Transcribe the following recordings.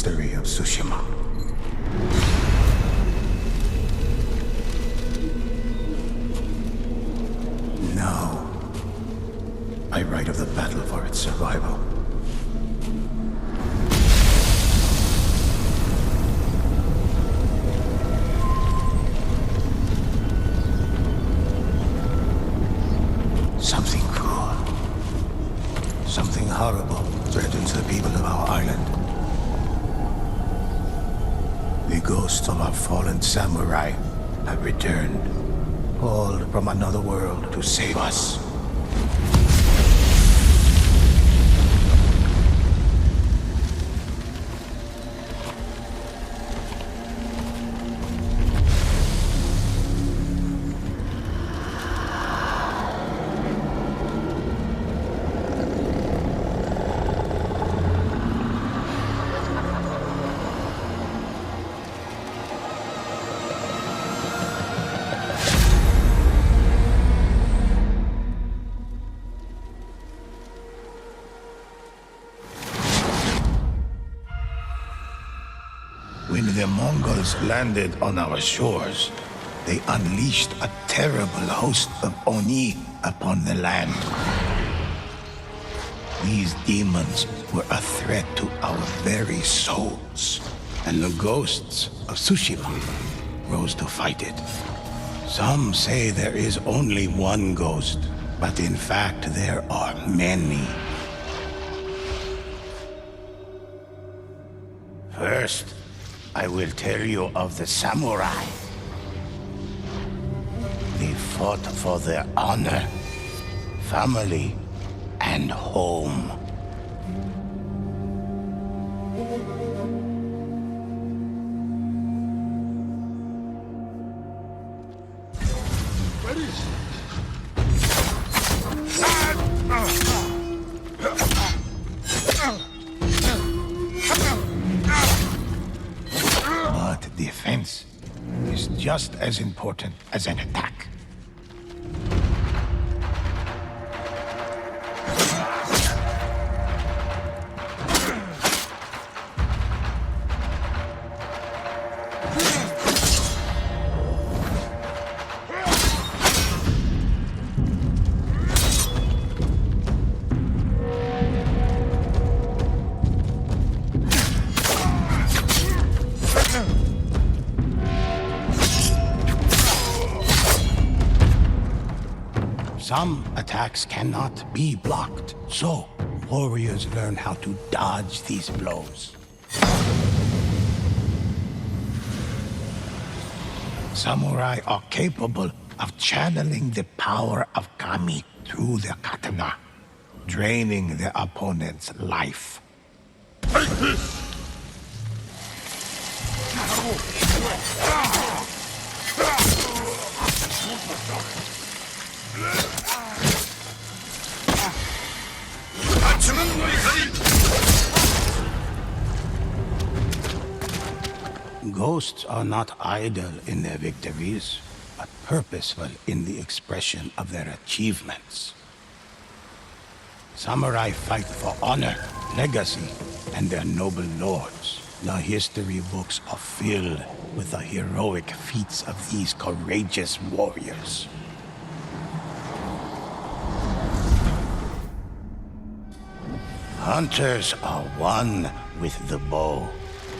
history of Tsushima. Now, I write of the battle for its survival. Something cruel, something horrible threatens the people of our island. The ghosts of our fallen samurai have returned, called from another world to save us. When the Mongols landed on our shores, they unleashed a terrible host of Oni upon the land. These demons were a threat to our very souls, and the ghosts of Tsushima rose to fight it. Some say there is only one ghost, but in fact there are many. First, I will tell you of the samurai. They fought for their honor, family, and home. Defense is just as important as an attack. Some attacks cannot be blocked, so warriors learn how to dodge these blows. Samurai are capable of channeling the power of Kami through their katana, draining their opponent's life. Take this! Ghosts are not idle in their victories, but purposeful in the expression of their achievements. Samurai fight for honor, legacy, and their noble lords. The history books are filled with the heroic feats of these courageous warriors. Hunters are one with the bow.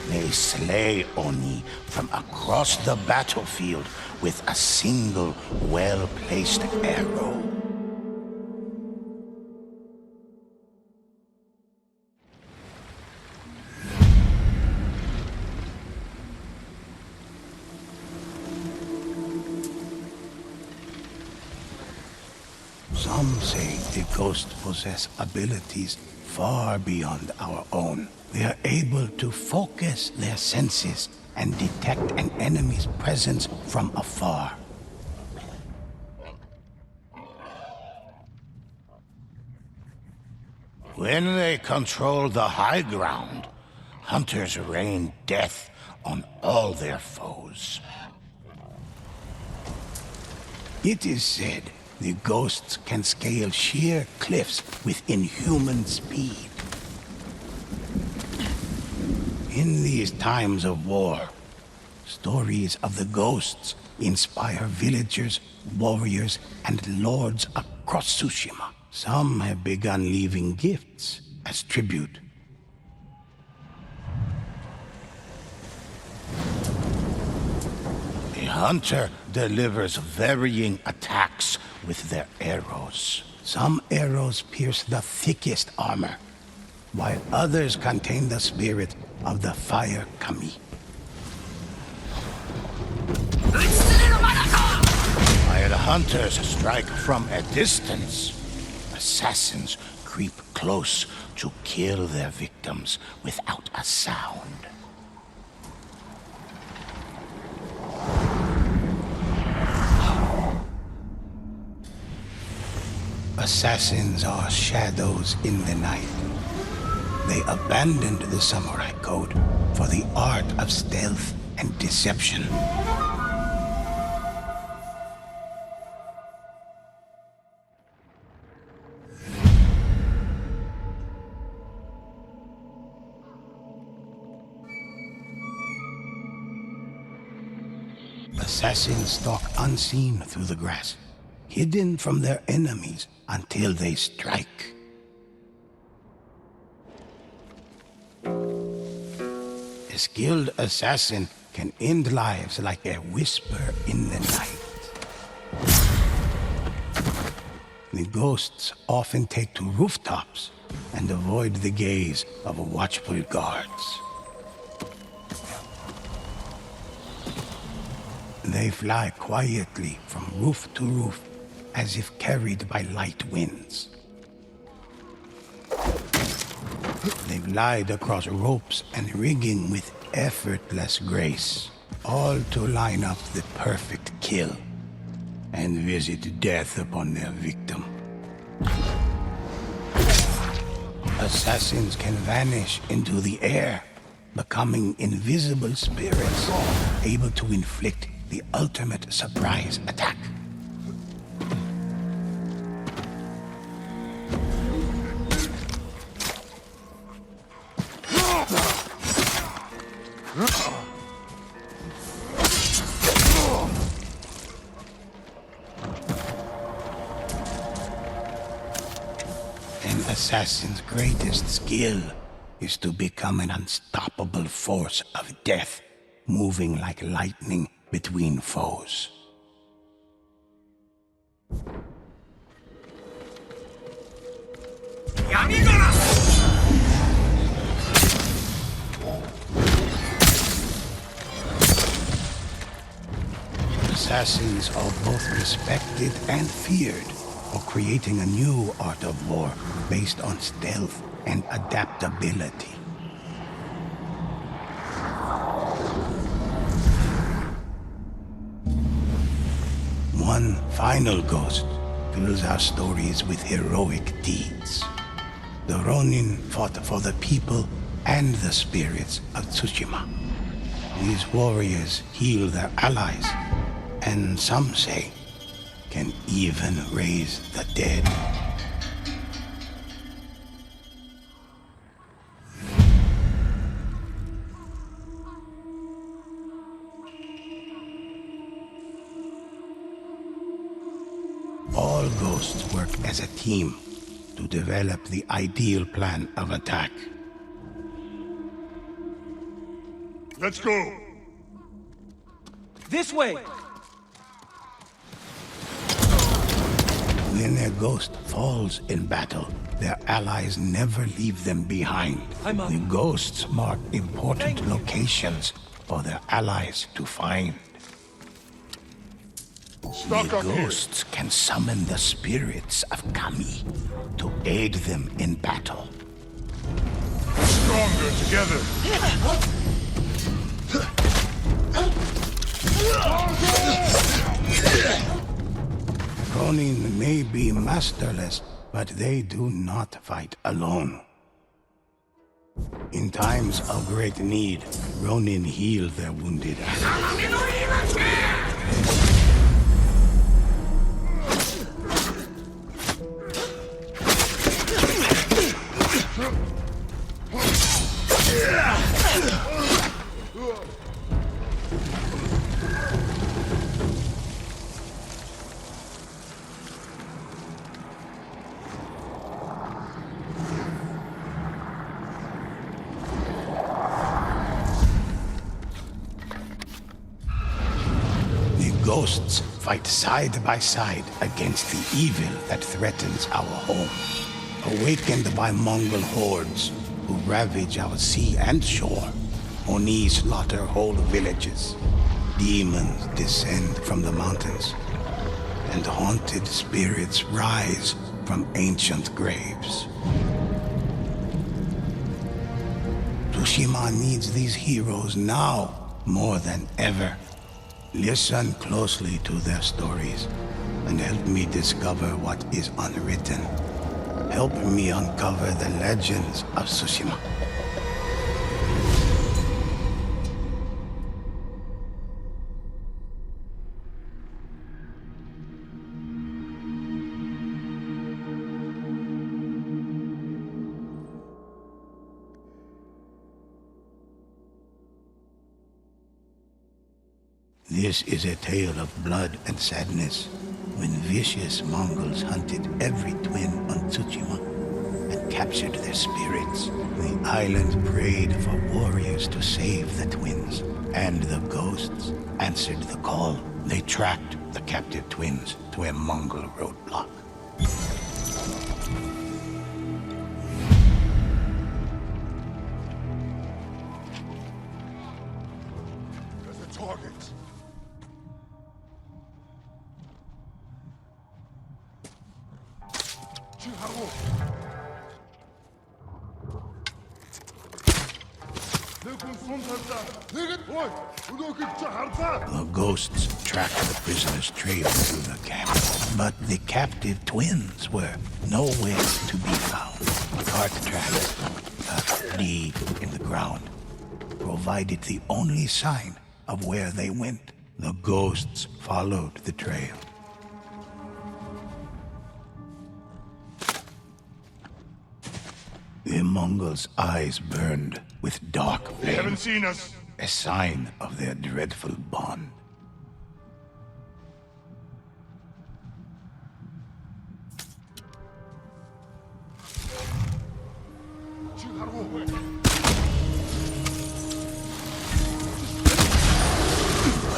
They slay Oni from across the battlefield with a single well-placed arrow. Some say the ghosts possess abilities far beyond our own. They are able to focus their senses and detect an enemy's presence from afar. When they control the high ground, hunters rain death on all their foes. It is said the ghosts can scale sheer cliffs with inhuman speed. In these times of war, stories of the ghosts inspire villagers, warriors, and lords across Tsushima. Some have begun leaving gifts as tribute. The hunter delivers varying attacks with their arrows. Some arrows pierce the thickest armor, while others contain the spirit of the fire kami. While hunters strike from a distance, assassins creep close to kill their victims without a sound. Assassins are shadows in the night. They abandoned the samurai code for the art of stealth and deception. Assassins stalk unseen through the grass, hidden from their enemies until they strike. A skilled assassin can end lives like a whisper in the night. The ghosts often take to rooftops and avoid the gaze of watchful guards. They fly quietly from roof to roof, as if carried by light winds. They glide across ropes and rigging with effortless grace, all to line up the perfect kill and visit death upon their victim. Assassins can vanish into the air, becoming invisible spirits, able to inflict the ultimate surprise attack. An assassin's greatest skill is to become an unstoppable force of death, moving like lightning between foes. Assassins are both respected and feared for creating a new art of war based on stealth and adaptability. One final ghost fills our stories with heroic deeds. The Ronin fought for the people and the spirits of Tsushima. These warriors heal their allies, and some say can even raise the dead. All ghosts work as a team to develop the ideal plan of attack. Let's go! This way! When a ghost falls in battle, their allies never leave them behind. The ghosts mark important locations for their allies to find. Stock The up here. ghosts can summon the spirits of Kami to aid them in battle. Stronger together. Ronin may be masterless, but they do not fight alone. In times of great need, Ronin heal their wounded allies. ghosts fight side by side against the evil that threatens our home. Awakened by Mongol hordes who ravage our sea and shore, Oni slaughter whole villages. Demons descend from the mountains, and haunted spirits rise from ancient graves. Tsushima needs these heroes now more than ever. Listen closely to their stories and help me discover what is unwritten. Help me uncover the legends of Tsushima. This is a tale of blood and sadness, when vicious Mongols hunted every twin on Tsushima and captured their spirits. The island prayed for warriors to save the twins, and the ghosts answered the call. They tracked the captive twins to a Mongol roadblock. There's a target. The ghosts tracked the prisoners' trail through the camp, but the captive twins were nowhere to be found. Cart tracks, cut deep in the ground, provided the only sign of where they went. The ghosts followed the trail. The Mongols' eyes burned with dark flame. They haven't seen us. A sign of their dreadful bond.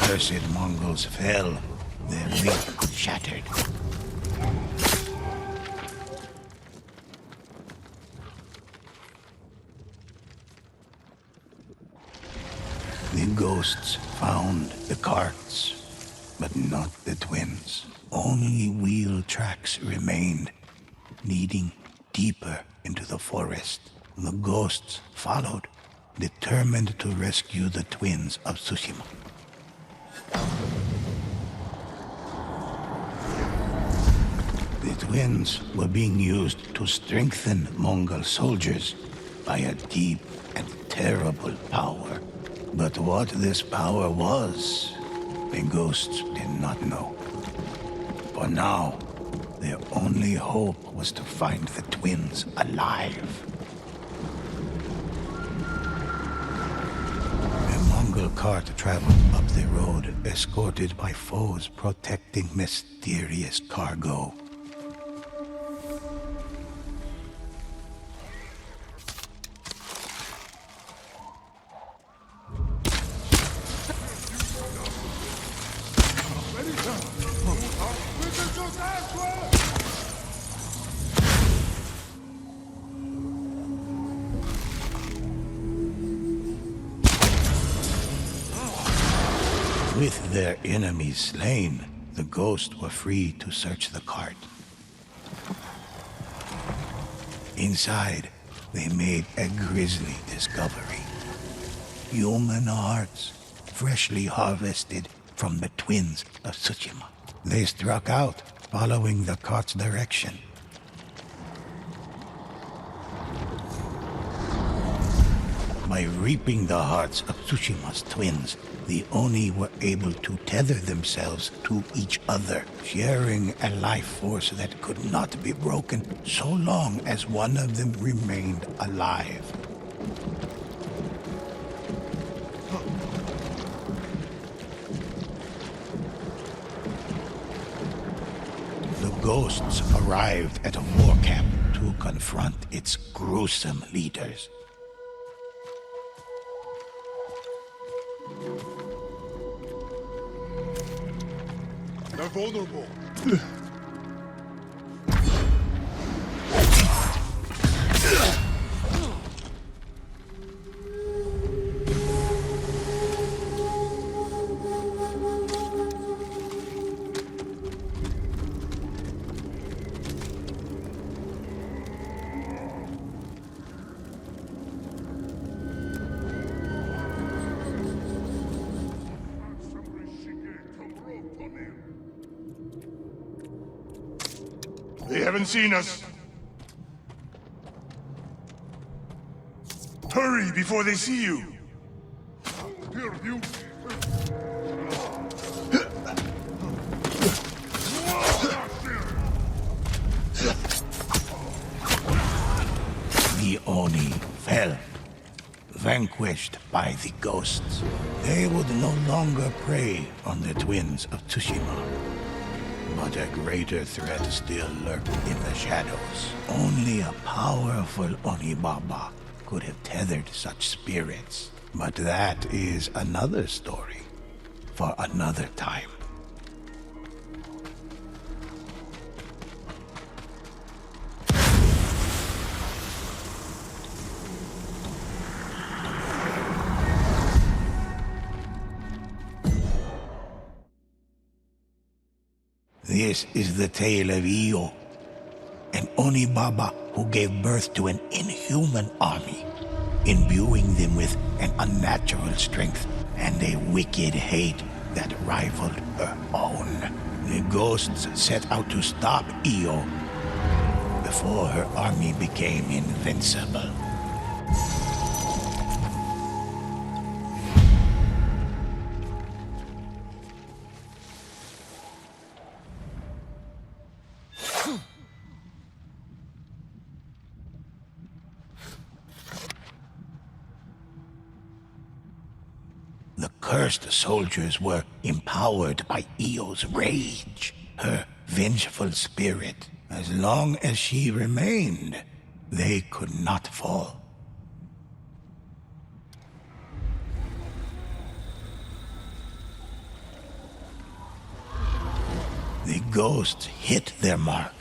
Cursed Mongols fell, their wings shattered. The ghosts found the carts, but not the twins. Only wheel tracks remained, leading deeper into the forest. The ghosts followed, determined to rescue the twins of Tsushima. The twins were being used to strengthen Mongol soldiers by a deep and terrible power. But what this power was, the ghosts did not know. For now, their only hope was to find the twins alive. A Mongol cart traveled up the road, escorted by foes protecting mysterious cargo. With their enemies slain, the ghosts were free to search the cart. Inside, they made a grisly discovery. Human hearts, freshly harvested from the twins of Tsushima. They struck out, following the cart's direction. By reaping the hearts of Tsushima's twins, the Oni were able to tether themselves to each other, sharing a life force that could not be broken so long as one of them remained alive. The ghosts arrived at a war camp to confront its gruesome leaders. vulnerable. They haven't seen us. Hurry before they see you. Here, you. The Oni fell, vanquished by the ghosts. They would no longer prey on the twins of Tsushima. But a greater threat still lurked in the shadows. Only a powerful Onibaba could have tethered such spirits. But that is another story for another time. This is the tale of Io, an Onibaba who gave birth to an inhuman army, imbuing them with an unnatural strength and a wicked hate that rivaled her own. The ghosts set out to stop Io before her army became invincible. The cursed soldiers were empowered by Io's rage, her vengeful spirit. As long as she remained, they could not fall. The ghosts hit their mark,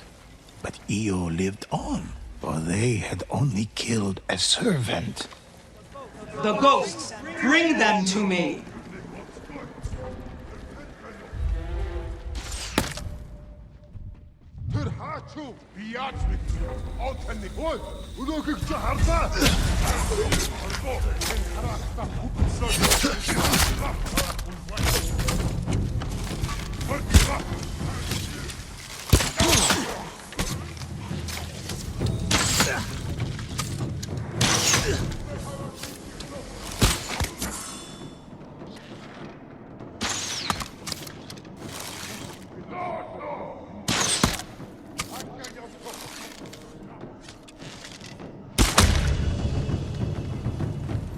but Io lived on, for they had only killed a servant. The ghosts! Bring them to me! Terhachu, biatmi, altani, oi, unogik jaharta.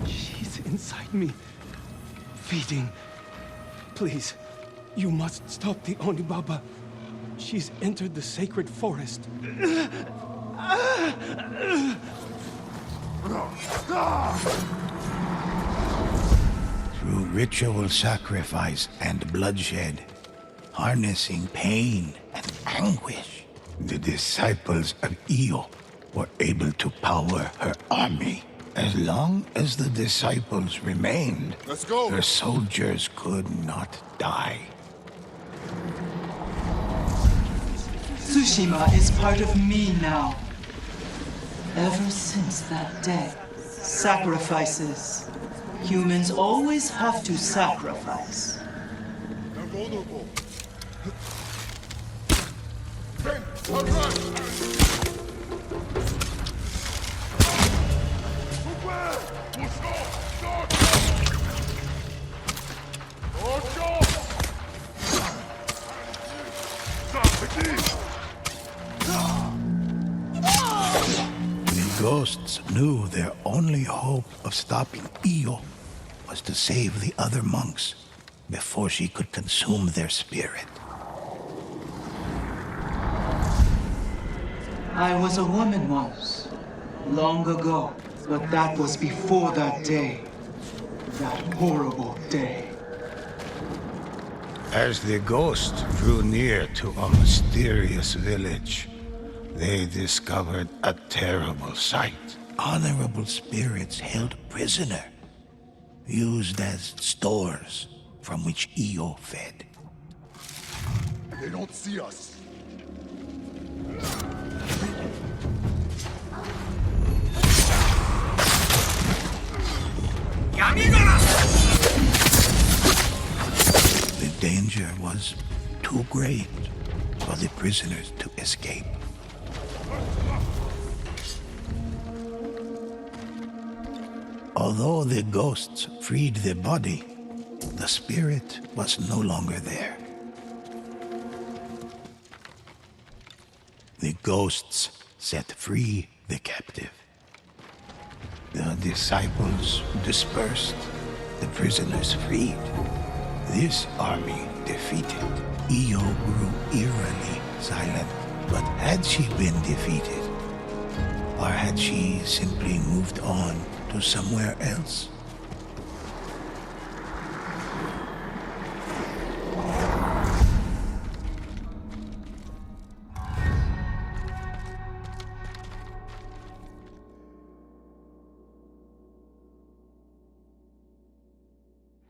She's inside me, feeding. Please, you must stop the Onibaba. She's entered the sacred forest. Through ritual sacrifice and bloodshed, harnessing pain and anguish, the disciples of Io were able to power her army. As long as the disciples remained, Let's go. her soldiers could not die. Tsushima is part of me now. Ever since that day, sacrifices. Humans always have to sacrifice. They're vulnerable. Ben, alright. The ghosts knew their only hope of stopping Io was to save the other monks before she could consume their spirit. I was a woman once, long ago, but that was before that day. That horrible day. As the ghosts drew near to a mysterious village, they discovered a terrible sight. Honorable spirits held prisoner, used as stores from which Io fed. They don't see us. The danger was too great for the prisoners to escape. Although the ghosts freed the body, the spirit was no longer there. The ghosts set free the captive. The disciples dispersed, the prisoners freed. This army defeated. Io grew eerily silent, but had she been defeated? Or had she simply moved on to somewhere else?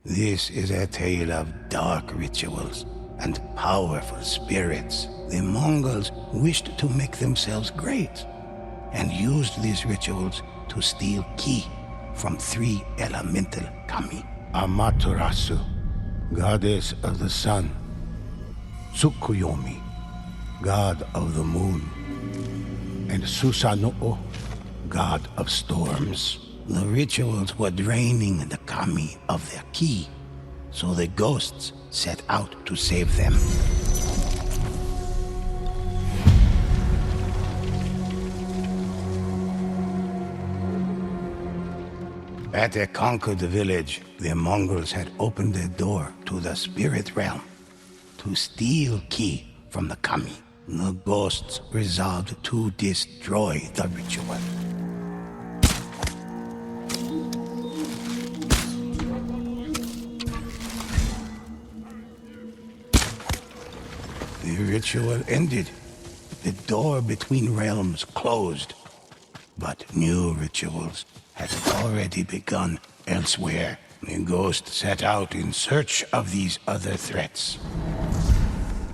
This is a tale of dark rituals and powerful spirits. The Mongols wished to make themselves great and used these rituals to steal ki from 3 elemental kami. Amaterasu, goddess of the sun. Tsukuyomi, god of the moon. And Susanoo, god of storms. The rituals were draining the kami of their ki, so the ghosts set out to save them. At a conquered village, the Mongols had opened a door to the spirit realm to steal ki from the kami. The ghosts resolved to destroy the ritual. The ritual ended. The door between realms closed. But new rituals had already begun elsewhere. The ghost set out in search of these other threats.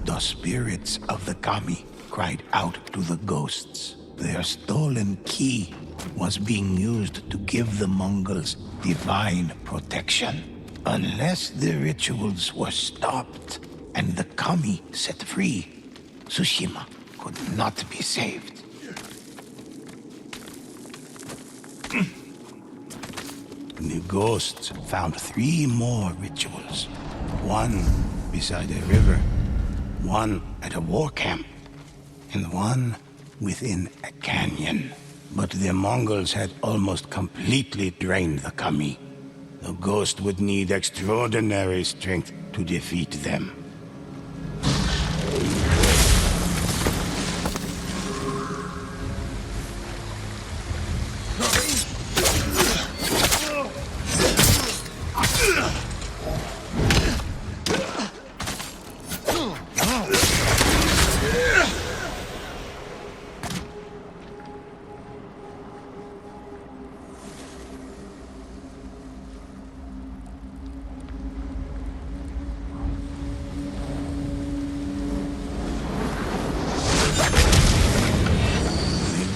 The spirits of the kami cried out to the ghosts. Their stolen ki was being used to give the Mongols divine protection. Unless the rituals were stopped and the kami set free, Tsushima could not be saved. The ghosts found 3 more rituals. One beside a river, one at a war camp, and one within a canyon. But the Mongols had almost completely drained the kami. The ghost would need extraordinary strength to defeat them.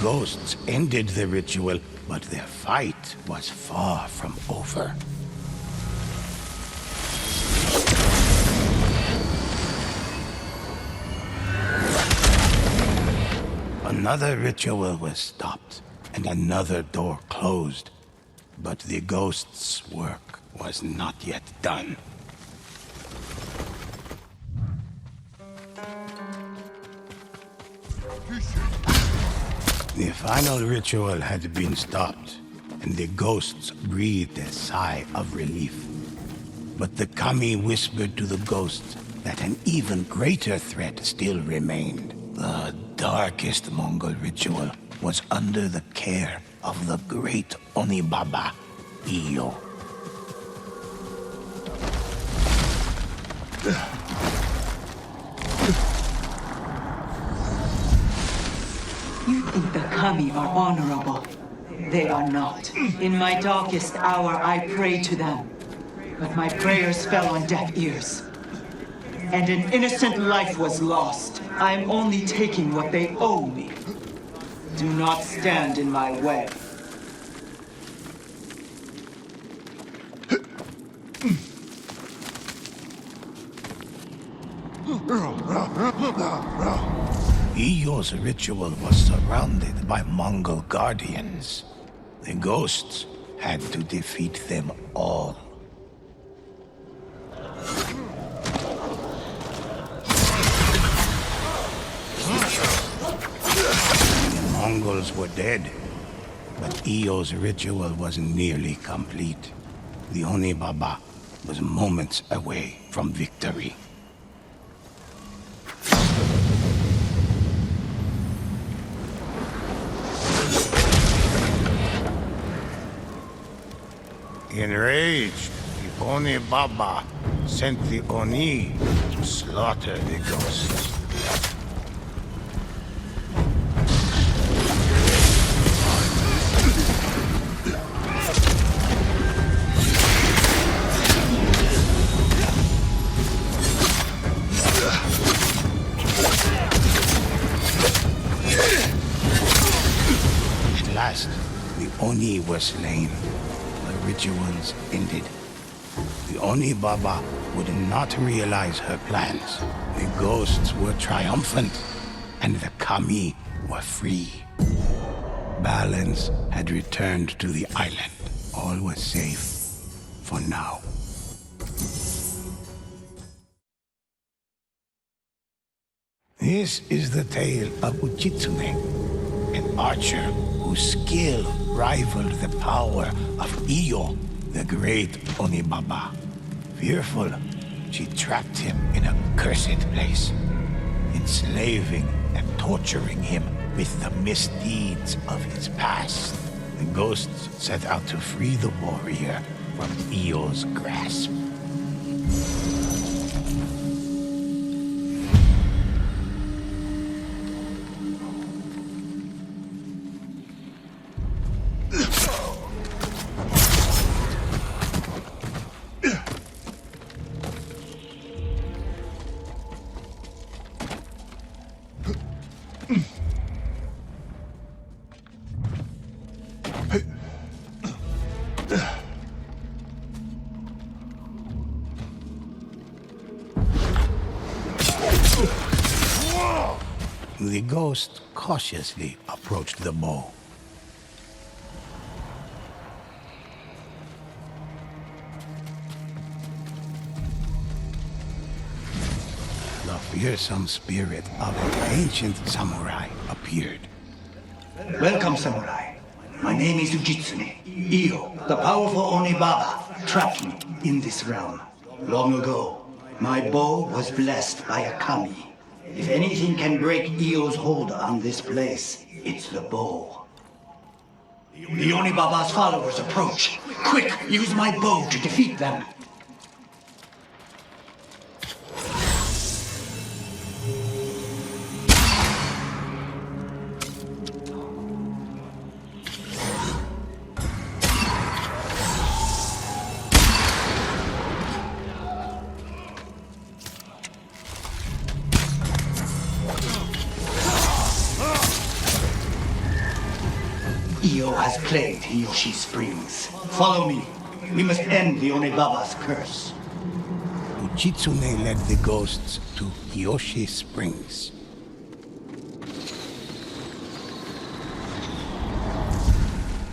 Ghosts ended the ritual, but their fight was far from over. Another ritual was stopped, and another door closed. But the ghost's work was not yet done. The final ritual had been stopped, and the ghosts breathed a sigh of relief. But the kami whispered to the ghosts that an even greater threat still remained. The darkest Mongol ritual was under the care of the great Onibaba, Io. kami are honorable. They are not. In my darkest hour, I prayed to them. But my prayers fell on deaf ears. And an innocent life was lost. I am only taking what they owe me. Do not stand in my way. Eo's ritual was surrounded by Mongol guardians. The ghosts had to defeat them all. The Mongols were dead, but Eo's ritual was nearly complete. The Oni Baba was moments away from victory. Enraged, the Oni Baba sent the Oni to slaughter the ghosts. At last, the Oni were slain. Rituals ended. The Oni Baba would not realize her plans. The ghosts were triumphant, and the kami were free. Balance had returned to the island. All was safe for now. This is the tale of Uchitsune, an archer whose skill rivaled the power of Io, the great Oni Baba. Fearful, she trapped him in a cursed place, enslaving and torturing him with the misdeeds of his past. The ghosts set out to free the warrior from Io's grasp. The ghost cautiously approached the bow. The fearsome spirit of an ancient samurai appeared. Welcome, samurai. My name is Ujitsune. Io, the powerful Oni Baba, trapped me in this realm. Long ago, my bow was blessed by a kami. If anything can break Io's hold on this place, it's the bow. The Oni Baba's followers approach. Quick, use my bow to defeat them. Io has plagued Hiyoshi Springs. Follow me. We must end the Oni Baba's curse. Uchitsune led the ghosts to Hiyoshi Springs.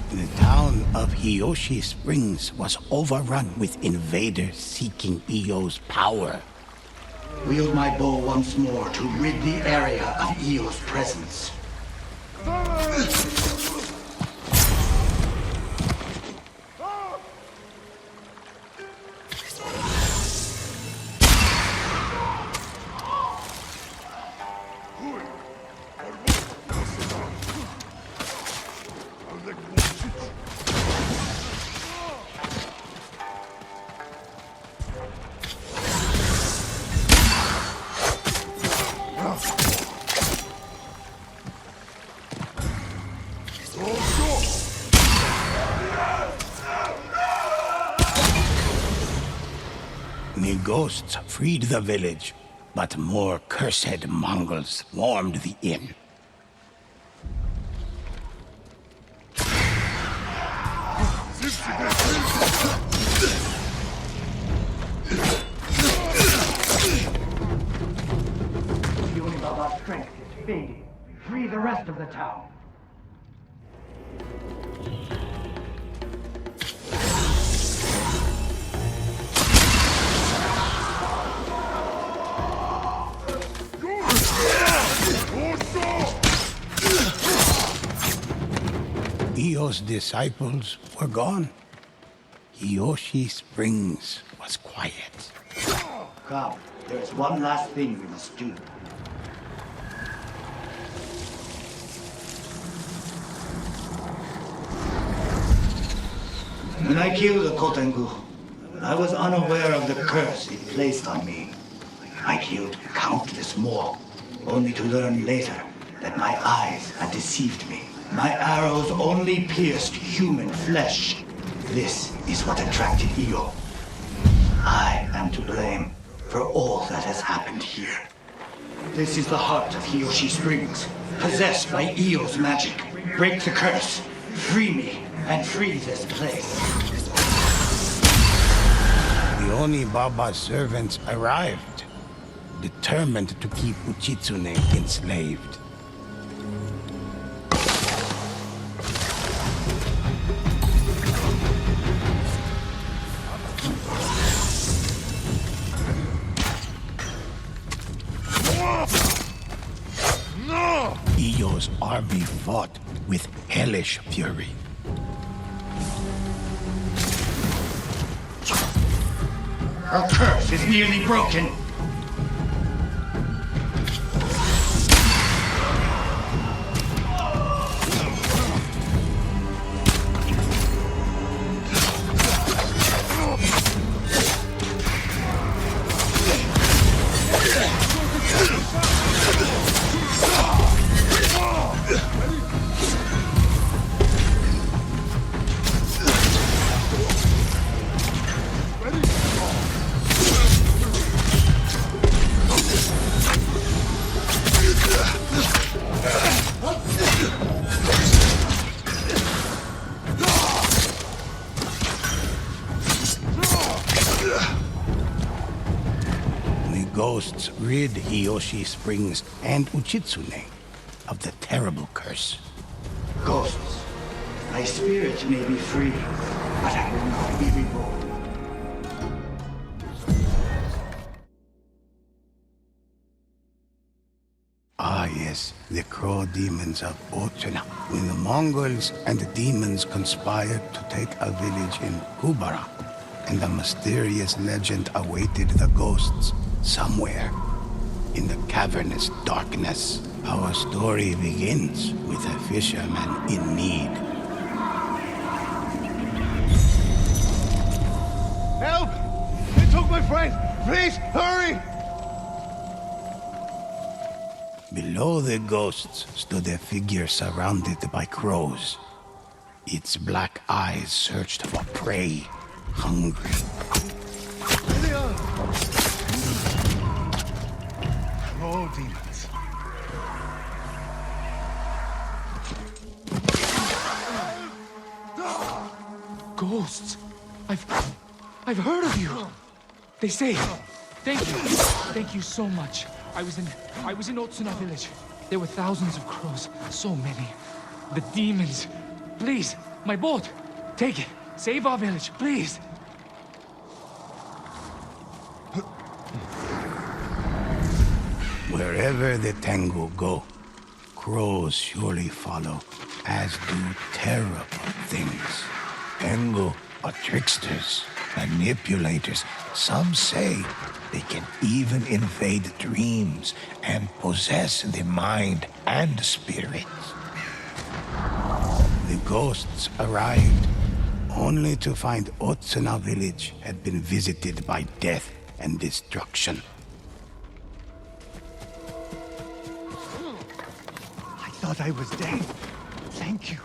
The town of Hiyoshi Springs was overrun with invaders seeking Io's power. Wield my bow once more to rid the area of Io's presence. The ghosts freed the village, but more cursed Mongols swarmed the inn. The Unibaba's strength is fading. Free the rest of the town. Io's disciples were gone. Hiyoshi Springs was quiet. Come, there is one last thing we must do. When I killed the Kotengu, I was unaware of the curse it placed on me. I killed countless more, only to learn later that my eyes had deceived me. My arrows only pierced human flesh. This is what attracted Io. I am to blame for all that has happened here. This is the heart of Hiyoshi Springs, possessed by Io's magic. Break the curse, free me, and free this place. The Oni-Baba's servants arrived, determined to keep Uchitsune enslaved. Io's army fought with hellish fury. Her curse is nearly broken. The ghosts rid Hiyoshi Springs and Uchitsune of the terrible curse. Ghosts, my spirit may be free, but I will not be reborn. Ah yes, the crow demons of Ochena. When the Mongols and the demons conspired to take a village in Kubara, and a mysterious legend awaited the ghosts somewhere in the cavernous darkness. Our story begins with a fisherman in need. Help! They took my friend! Please, hurry! Below the ghosts stood a figure surrounded by crows. Its black eyes searched for prey, hungry. There they are! Crow demons. Ghosts. I've heard of you. They say, thank you so much. I was in Otsuna village. There were thousands of crows, so many. The demons. Please, my boat. Take it. Save our village, please. Wherever the Tengu go, crows surely follow, as do terrible things. Tengu are tricksters, manipulators. Some say they can even invade dreams and possess the mind and spirit. The ghosts arrived, only to find Otsuna village had been visited by death and destruction. I thought I was dead. Thank you.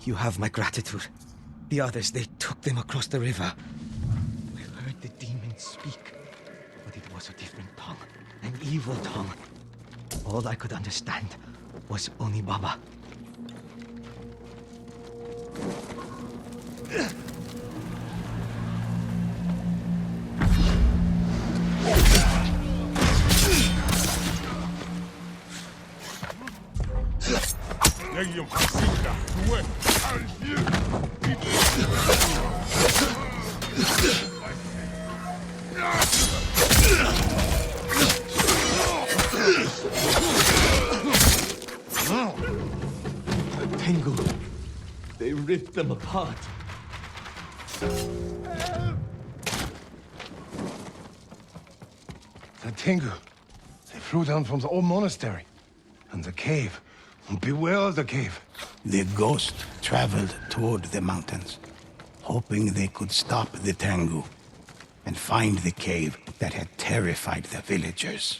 You have my gratitude. The others, they took them across the river. I heard the demons speak, but it was a different tongue, an evil tongue. All I could understand was Onibaba. Tengu. They ripped them apart. The Tengu. They flew down from the old monastery. And the cave. Beware of the cave. The ghost traveled toward the mountains, hoping they could stop the Tengu and find the cave that had terrified the villagers.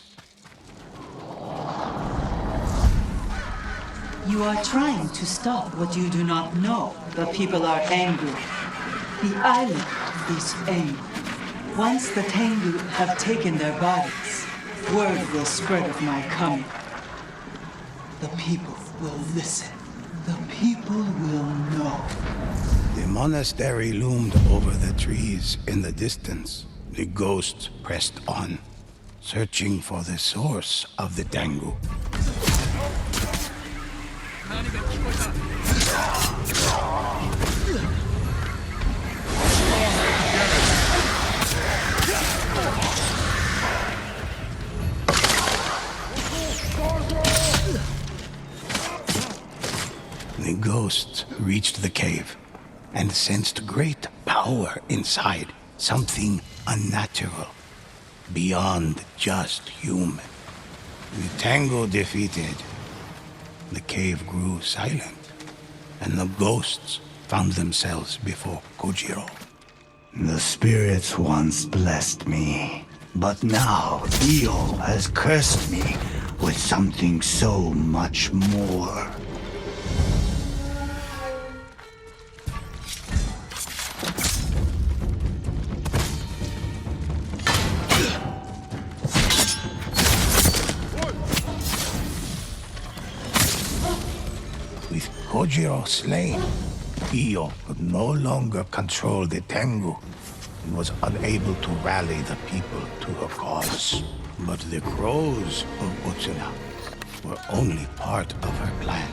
You are trying to stop what you do not know. The people are angry. The island is angry. Once the Tengu have taken their bodies, word will spread of my coming. The people will listen. The people will know. The monastery loomed over the trees in the distance. The ghosts pressed on, searching for the source of the Tengu. The ghosts reached the cave and sensed great power inside, something unnatural, beyond just human. The Tengu defeated. The cave grew silent, and the ghosts found themselves before Kojiro. The spirits once blessed me, but now Io has cursed me with something so much more. With Kojiro slain, Io could no longer control the Tengu and was unable to rally the people to her cause. But the crows of Utsuna were only part of her plan.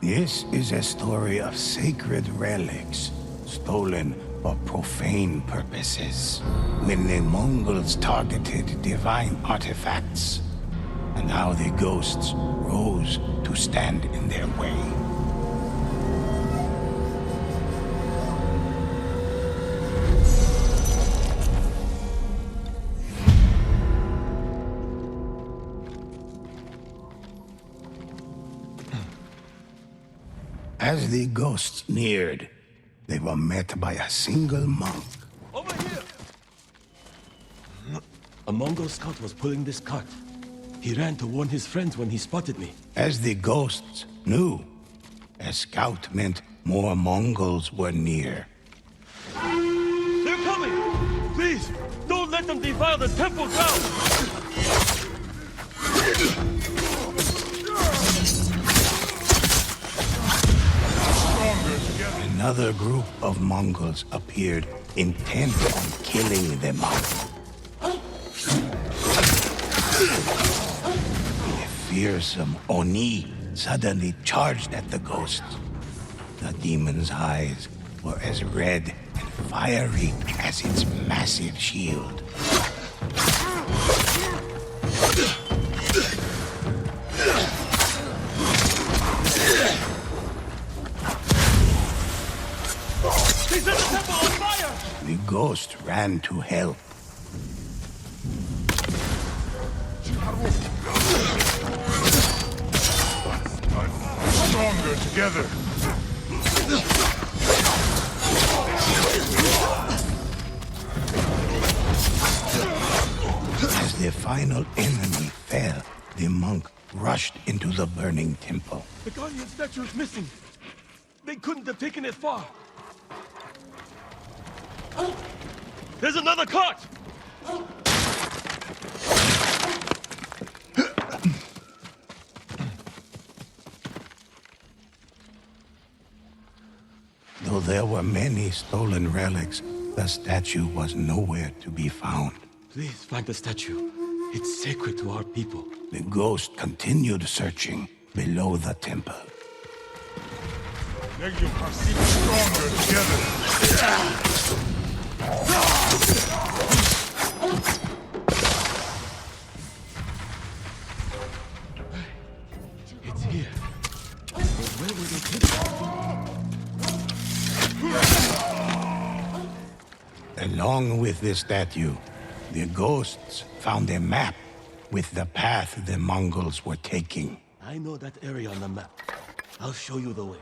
This is a story of sacred relics stolen for profane purposes, when the Mongols targeted divine artifacts, and how the ghosts rose to stand in their way. As the ghosts neared, they were met by a single monk. Over here! A Mongol scout was pulling this cart. He ran to warn his friends when he spotted me. As the ghosts knew, a scout meant more Mongols were near. They're coming! Please, don't let them defile the temple ground! Another group of Mongols appeared, intent on killing the monk. The fearsome Oni suddenly charged at the ghosts. The demon's eyes were as red and fiery as its massive shield. They set the temple on fire! The ghost ran to help. Stronger together. As their final enemy fell, the monk rushed into the burning temple. The guardian statue is missing. They couldn't have taken it far. There's another cart! Though there were many stolen relics, the statue was nowhere to be found. Please find the statue. It's sacred to our people. The ghost continued searching below the temple. Stronger together. It's here. But where were they taken? Along with the statue, the ghosts found a map with the path the Mongols were taking. I know that area on the map. I'll show you the way.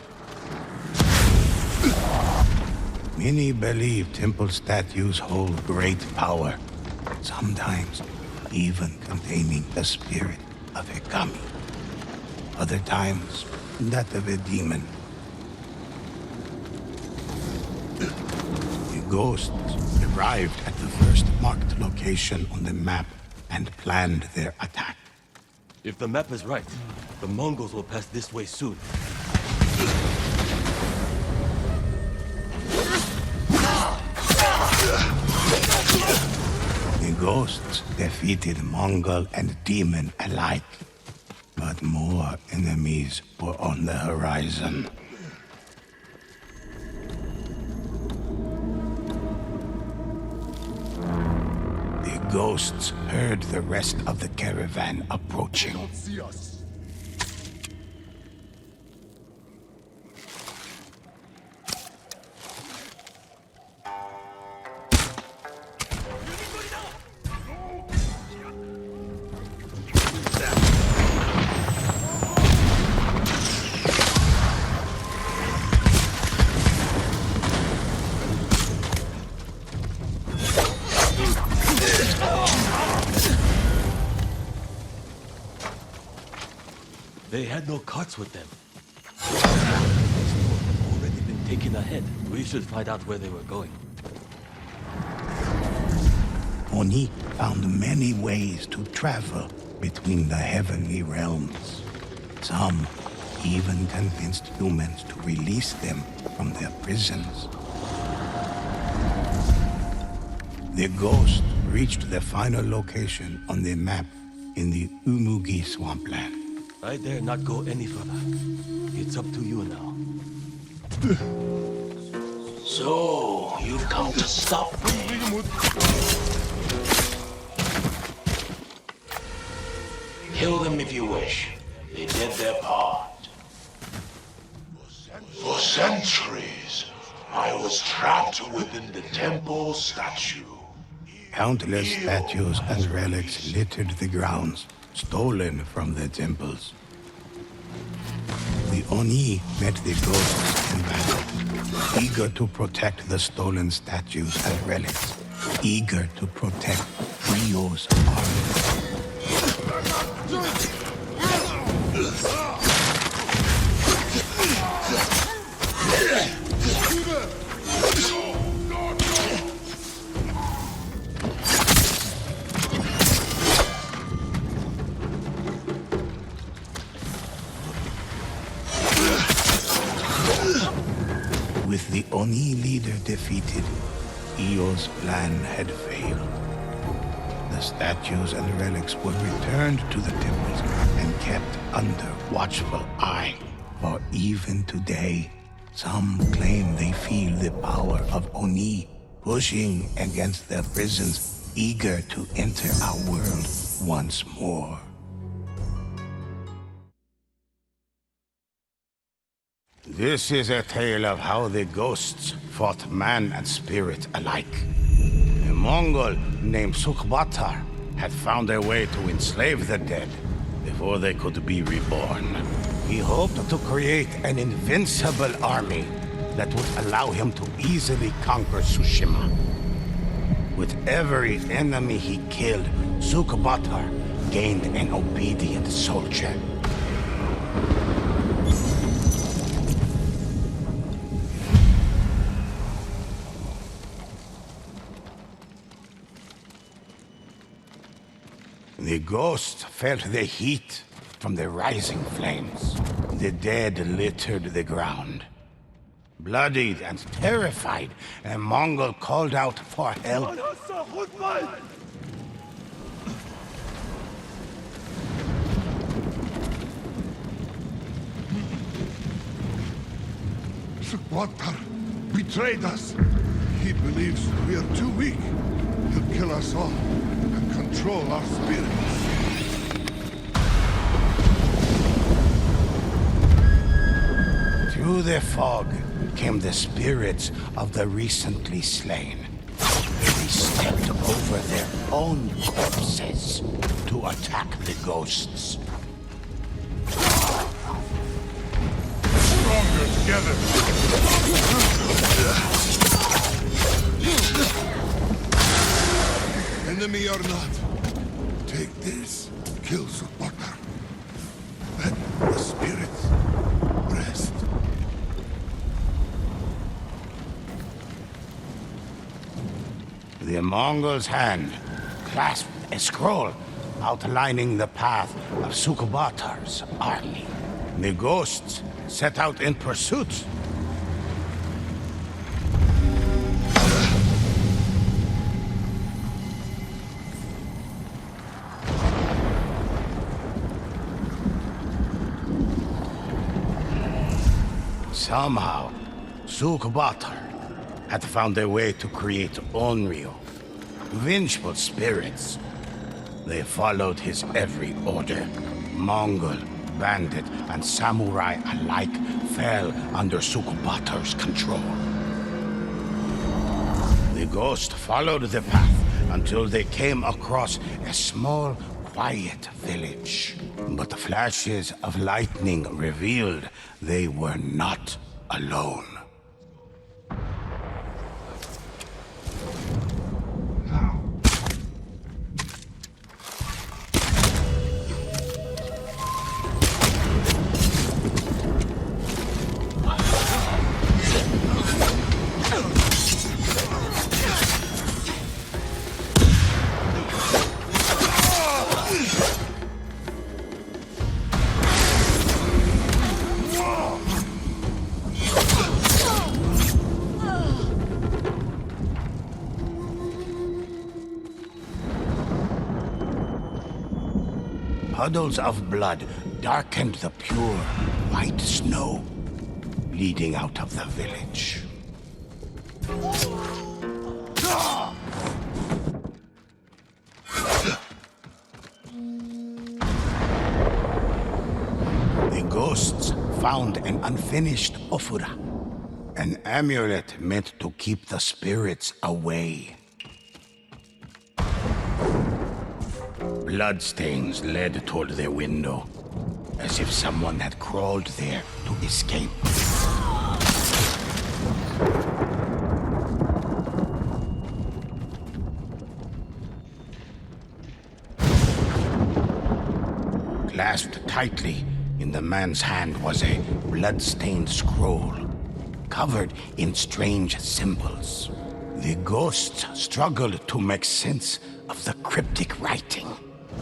Many believe temple statues hold great power, sometimes even containing the spirit of a kami. Other times, that of a demon. The ghosts arrived at the first marked location on the map and planned their attack. If the map is right, the Mongols will pass this way soon. The ghosts defeated Mongol and demon alike, but more enemies were on the horizon. The ghosts heard the rest of the caravan approaching. See us. They had no carts with them. These two have already been taken ahead. We should find out where they were going. Oni found many ways to travel between the heavenly realms. Some even convinced humans to release them from their prisons. The ghost reached the final location on the map in the Umugi swampland. I dare not go any further. It's up to you now. So, you've come to stop me. Kill them if you wish. They did their part. For centuries, I was trapped within the temple statue. Countless statues and relics littered the grounds, stolen from the temples. The Oni met the ghosts in battle, eager to protect the stolen statues and relics, eager to protect Rio's army. With the Oni leader defeated, Io's plan had failed. The statues and relics were returned to the temples and kept under watchful eye. For even today, some claim they feel the power of Oni pushing against their prisons, eager to enter our world once more. This is a tale of how the ghosts fought man and spirit alike. A Mongol named Sukbatar had found a way to enslave the dead before they could be reborn. He hoped to create an invincible army that would allow him to easily conquer Tsushima. With every enemy he killed, Sukubatar gained an obedient soldier. The ghosts felt the heat from the rising flames. The dead littered the ground. Bloodied and terrified, a Mongol called out for help. Sukhwatar betrayed us. He believes we are too weak. He'll kill us all and control our spirits. Through the fog came the spirits of the recently slain. They stepped over their own corpses to attack the ghosts. Stronger together. Enemy or not, take this. Kill Sukhwatar. Let the spirits rest. The Mongol's hand clasped a scroll outlining the path of Sukubatar's army. The ghosts set out in pursuit. Somehow, Sukubatar had found a way to create Onryo, vengeful spirits. They followed his every order. Mongol, bandit, and samurai alike fell under Sukubatar's control. The ghost followed the path until they came across a small, quiet village. But the flashes of lightning revealed they were not alone. Puddles of blood darkened the pure, white snow leading out of the village. The ghosts found an unfinished ofura, an amulet meant to keep the spirits away. Bloodstains led toward their window, as if someone had crawled there to escape. Clasped tightly in the man's hand was a blood-stained scroll, covered in strange symbols. The ghosts struggled to make sense of the cryptic writing,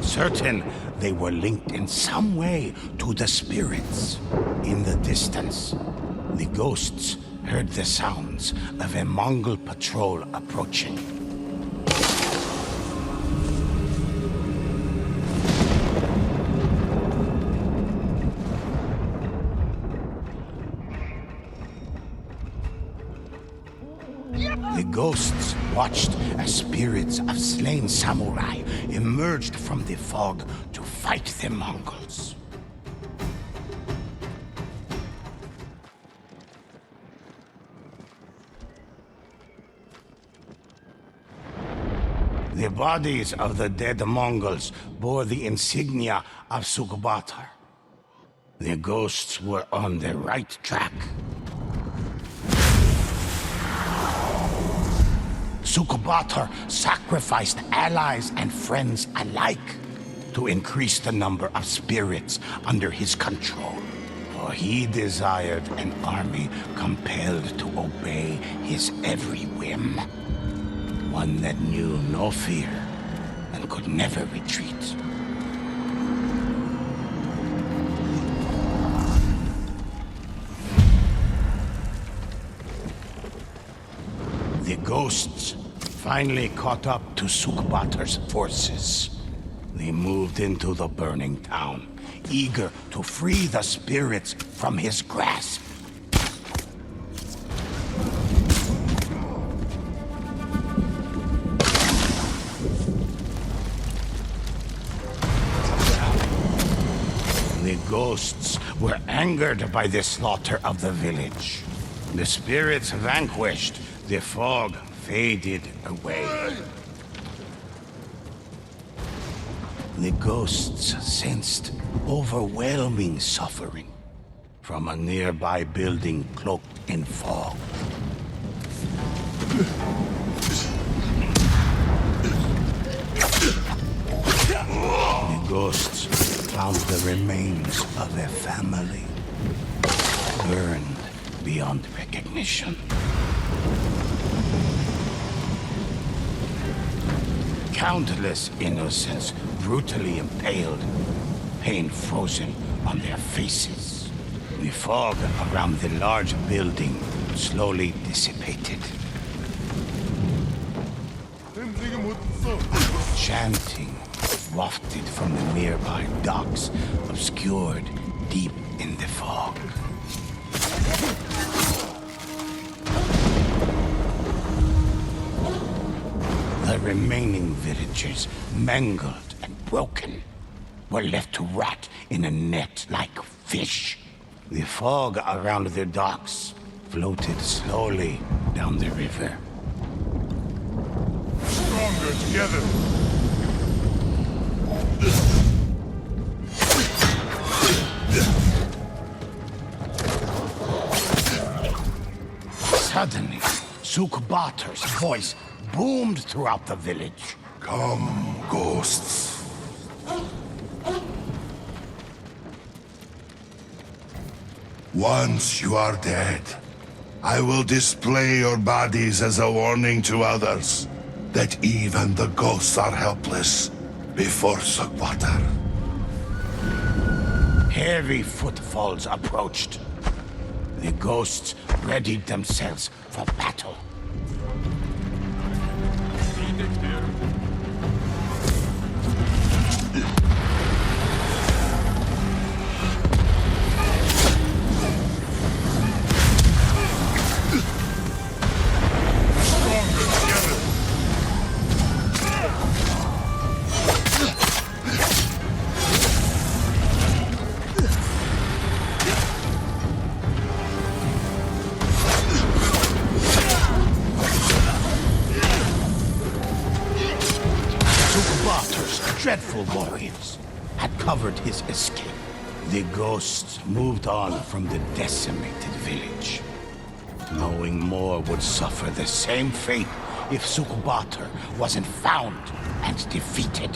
certain they were linked in some way to the spirits. In the distance, the ghosts heard the sounds of a Mongol patrol approaching. The ghosts watched as spirits of slain samurai emerged from the fog to fight the Mongols. The bodies of the dead Mongols bore the insignia of Sukhwatar. The ghosts were on the right track. Sukubatar sacrificed allies and friends alike to increase the number of spirits under his control. For he desired an army compelled to obey his every whim. One that knew no fear and could never retreat. The ghosts finally caught up to Sukubatar's forces. They moved into the burning town, eager to free the spirits from his grasp. The ghosts were angered by the slaughter of the village. The spirits vanquished, the fog faded away. The ghosts sensed overwhelming suffering from a nearby building cloaked in fog. The ghosts found the remains of a family, burned beyond recognition. Countless innocents brutally impaled, pain frozen on their faces. The fog around the large building slowly dissipated. Chanting wafted from the nearby docks, obscured deep in the fog. The remaining villagers, mangled and broken, were left to rot in a net like fish. The fog around the docks floated slowly down the river. Stronger together. Suddenly, Sukubatar's voice boomed throughout the village. Come, ghosts. Once you are dead, I will display your bodies as a warning to others that even the ghosts are helpless before Sukubatar. Heavy footfalls approached. The ghosts readied themselves for battle. Dreadful warriors had covered his escape. The ghosts moved on from the decimated village, knowing more would suffer the same fate if Sukubatar wasn't found and defeated.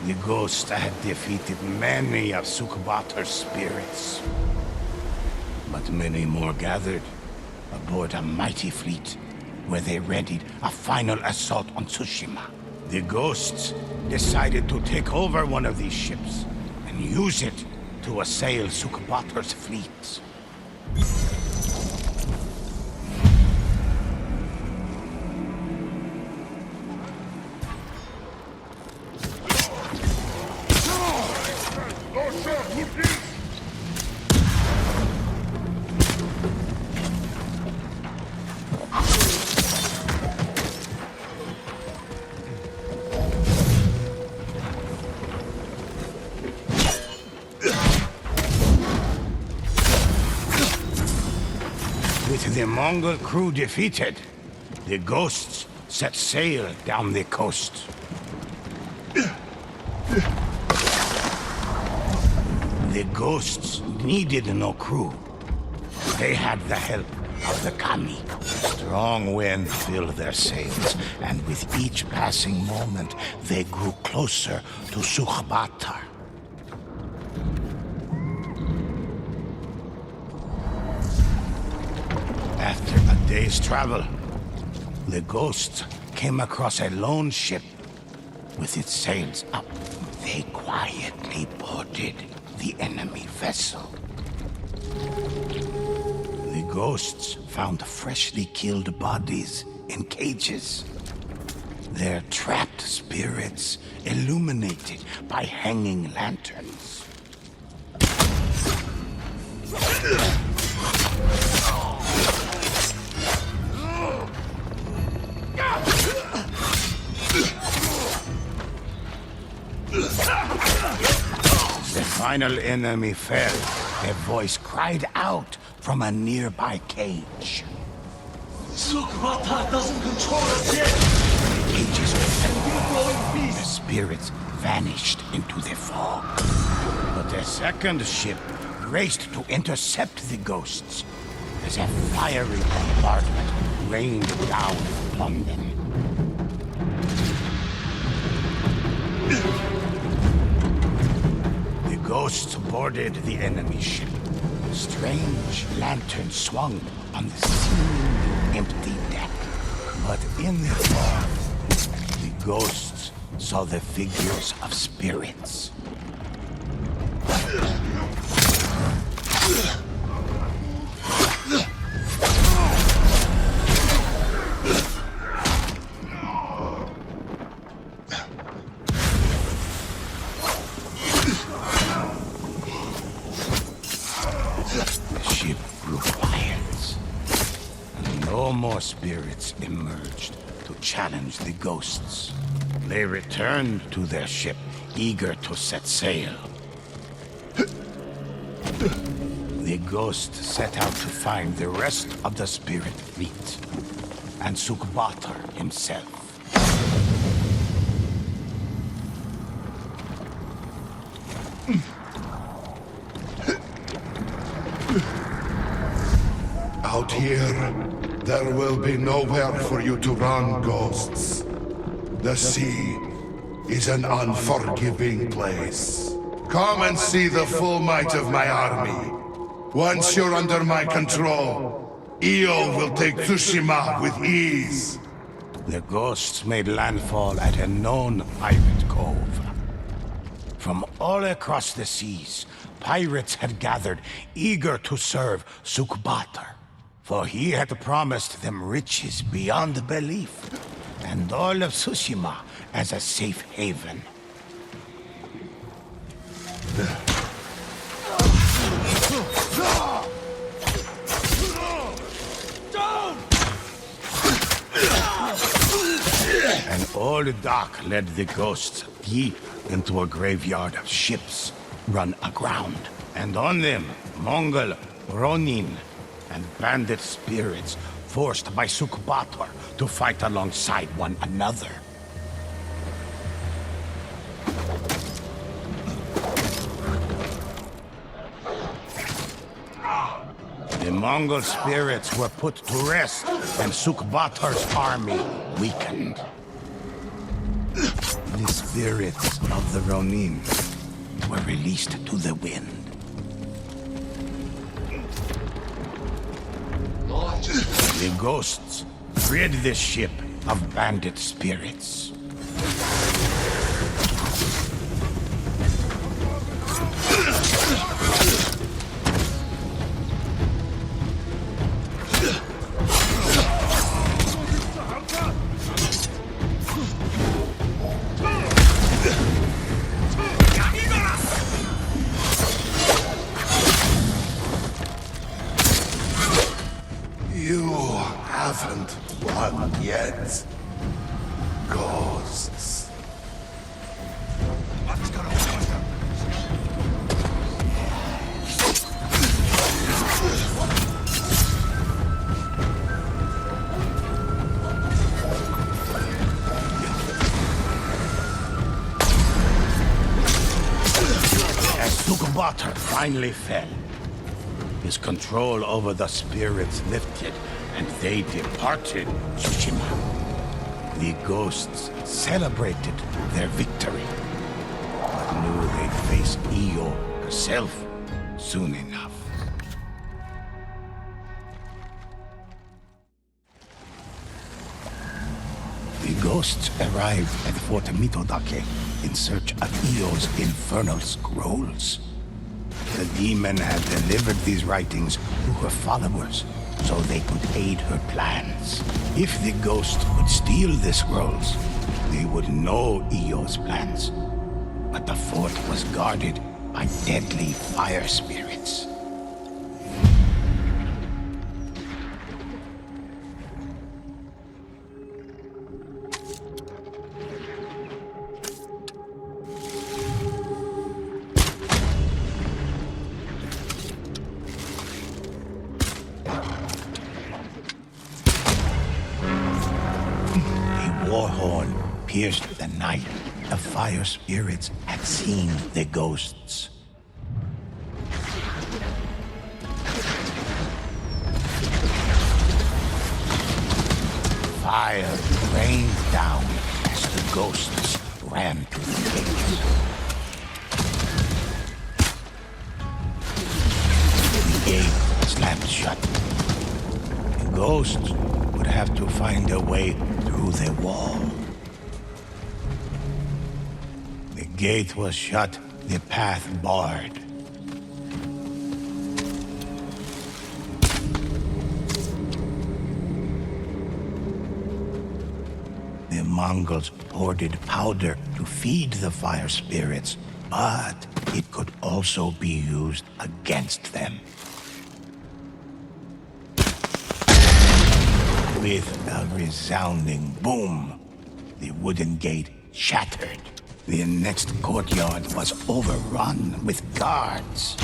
The ghosts had defeated many of Sukubatar's spirits, but many more gathered aboard a mighty fleet where they readied a final assault on Tsushima. The ghosts decided to take over one of these ships and use it to assail Sukubatar's fleet. With the Mongol crew defeated, the ghosts set sail down the coast. The ghosts needed no crew. They had the help of the Kami. Strong wind filled their sails, and with each passing moment, they grew closer to Sukhbatar. After a day's travel, the ghosts came across a lone ship with its sails up. They quietly boarded the enemy vessel. The ghosts found freshly killed bodies in cages. Their trapped spirits illuminated by hanging lanterns. The final enemy fell. Their voice cried out from a nearby cage. Sukhbatar doesn't control us yet! The cages opened. We're going The peace! spirits vanished into the fog. But a second ship raced to intercept the ghosts as a fiery bombardment rained down upon them. The ghosts boarded the enemy ship. Strange lanterns swung on the seemingly empty deck. But in the fog, the ghosts saw the figures of spirits. The ship grew quiet, and no more spirits emerged to challenge the ghosts. They returned to their ship, eager to set sail. The ghost set out to find the rest of the spirit fleet, and Sukhbatar himself. Out here, there will be nowhere for you to run, ghosts. The sea is an unforgiving place. Come and see the full might of my army. Once you're under my control, Io will take Tsushima with ease. The ghosts made landfall at a known pirate cove. From all across the seas, pirates had gathered, eager to serve Sukhbatar. For he had promised them riches beyond belief, and all of Tsushima as a safe haven. An old dock led the ghosts deep into a graveyard of ships run aground. And on them, Mongol, Ronin, and bandit spirits forced by Sukhbatar to fight alongside one another. The Mongol spirits were put to rest, and Sukhbatar's army weakened. The spirits of the Ronin were released to the wind. The ghosts rid the ship of bandit spirits. You haven't won yet, ghosts. As Sukhbatar finally fell, his control over the spirits lifted, and they departed Tsushima. The ghosts celebrated their victory, but knew they'd face Io herself soon enough. The ghosts arrived at Fort Mitodake in search of Io's infernal scrolls. The demon had delivered these writings to her followers so they could aid her plans. If the ghost would steal the scrolls, they would know Io's plans. But the fort was guarded by deadly fire spirits. War horn pierced the night. The fire spirits had seen the ghosts. Fire rained down as the ghosts ran to the gates. The gate slammed shut. The ghosts would have to find a way through the wall. The gate was shut, the path barred. The Mongols hoarded powder to feed the fire spirits, but it could also be used against them. With a resounding boom, the wooden gate shattered. The next courtyard was overrun with guards.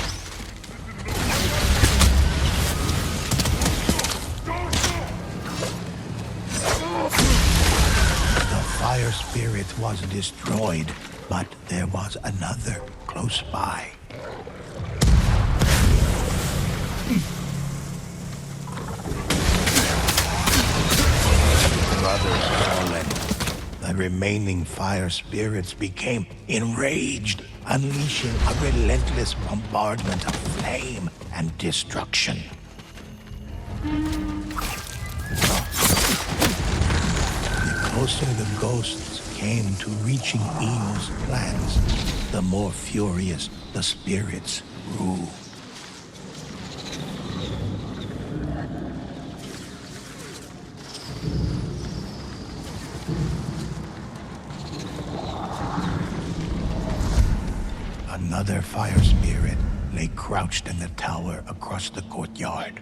The fire spirit was destroyed, but there was another close by. Brothers fallen. The remaining fire spirits became enraged, unleashing a relentless bombardment of flame and destruction. The closer the ghosts came to reaching Io's plans, the more furious the spirits grew. Another fire spirit lay crouched in the tower across the courtyard.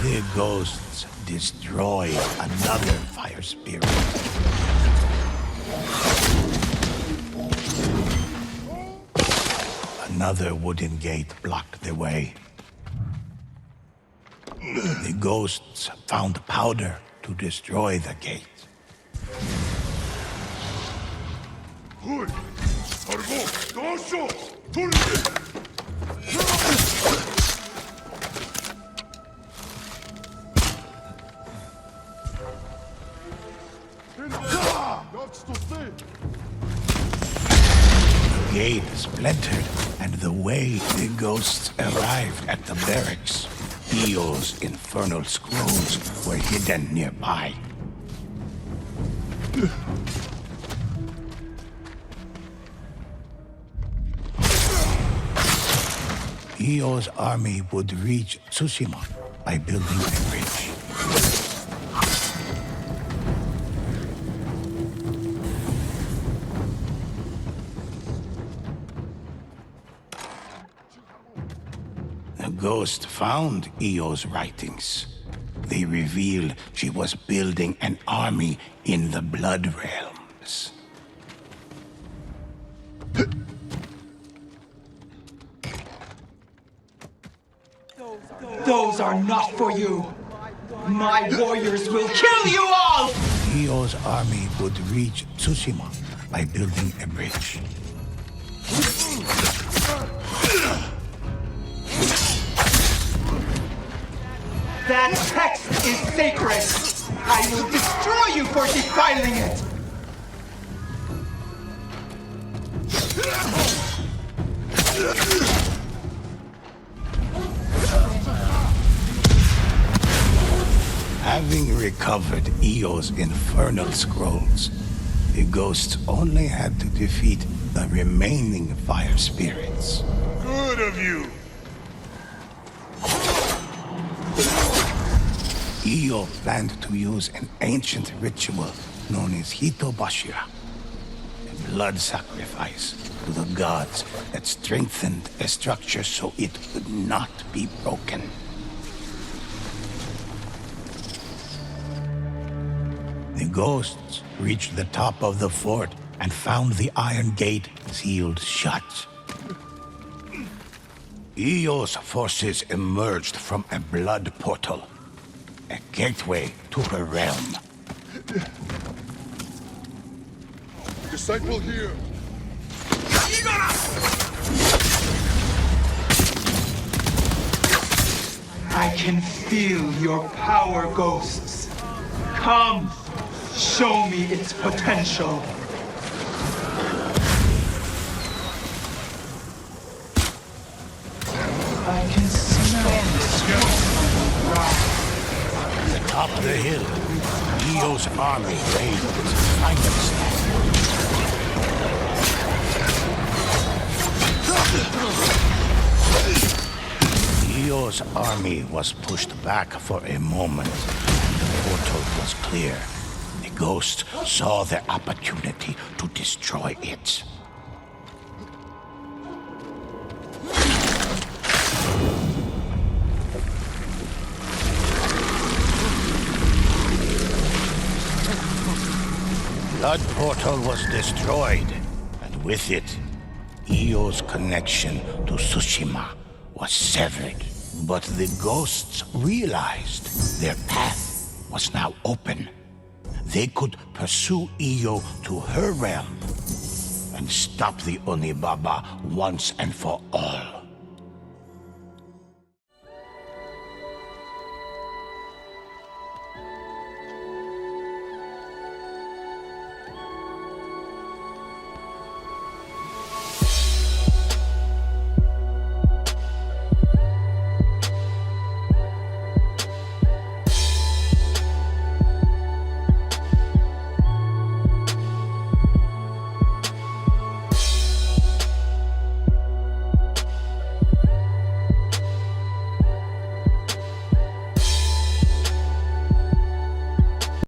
The ghosts destroyed another fire spirit. Another wooden gate blocked their way. The ghosts found powder to destroy the gate. The gate splintered, and the way the ghosts arrived at the barracks. Io's infernal scrolls were hidden nearby. Io's army would reach Tsushima by building a bridge. The ghost found Io's writings. They revealed she was building an army in the Blood Realms. Those are not for you. My warriors will kill you all! Io's army would reach Tsushima by building a bridge. That text is sacred! I will destroy you for defiling it! Having recovered Io's infernal scrolls, the ghosts only had to defeat the remaining fire spirits. Good of you. Io planned to use an ancient ritual known as Hitobashira, a blood sacrifice to the gods that strengthened a structure so it could not be broken. The ghosts reached the top of the fort and found the iron gate sealed shut. Io's forces emerged from a blood portal, a gateway to her realm. Disciple here. I can feel your power, ghosts. Come, show me its potential. I can smell it. At the top of the hill, Io's army raised its final stand. Io's army was pushed back for a moment, and the portal was clear. The ghosts saw their opportunity to destroy it. Blood portal was destroyed, and with it, Io's connection to Tsushima was severed. But the ghosts realized their path was now open. They could pursue Io to her realm and stop the Onibaba once and for all.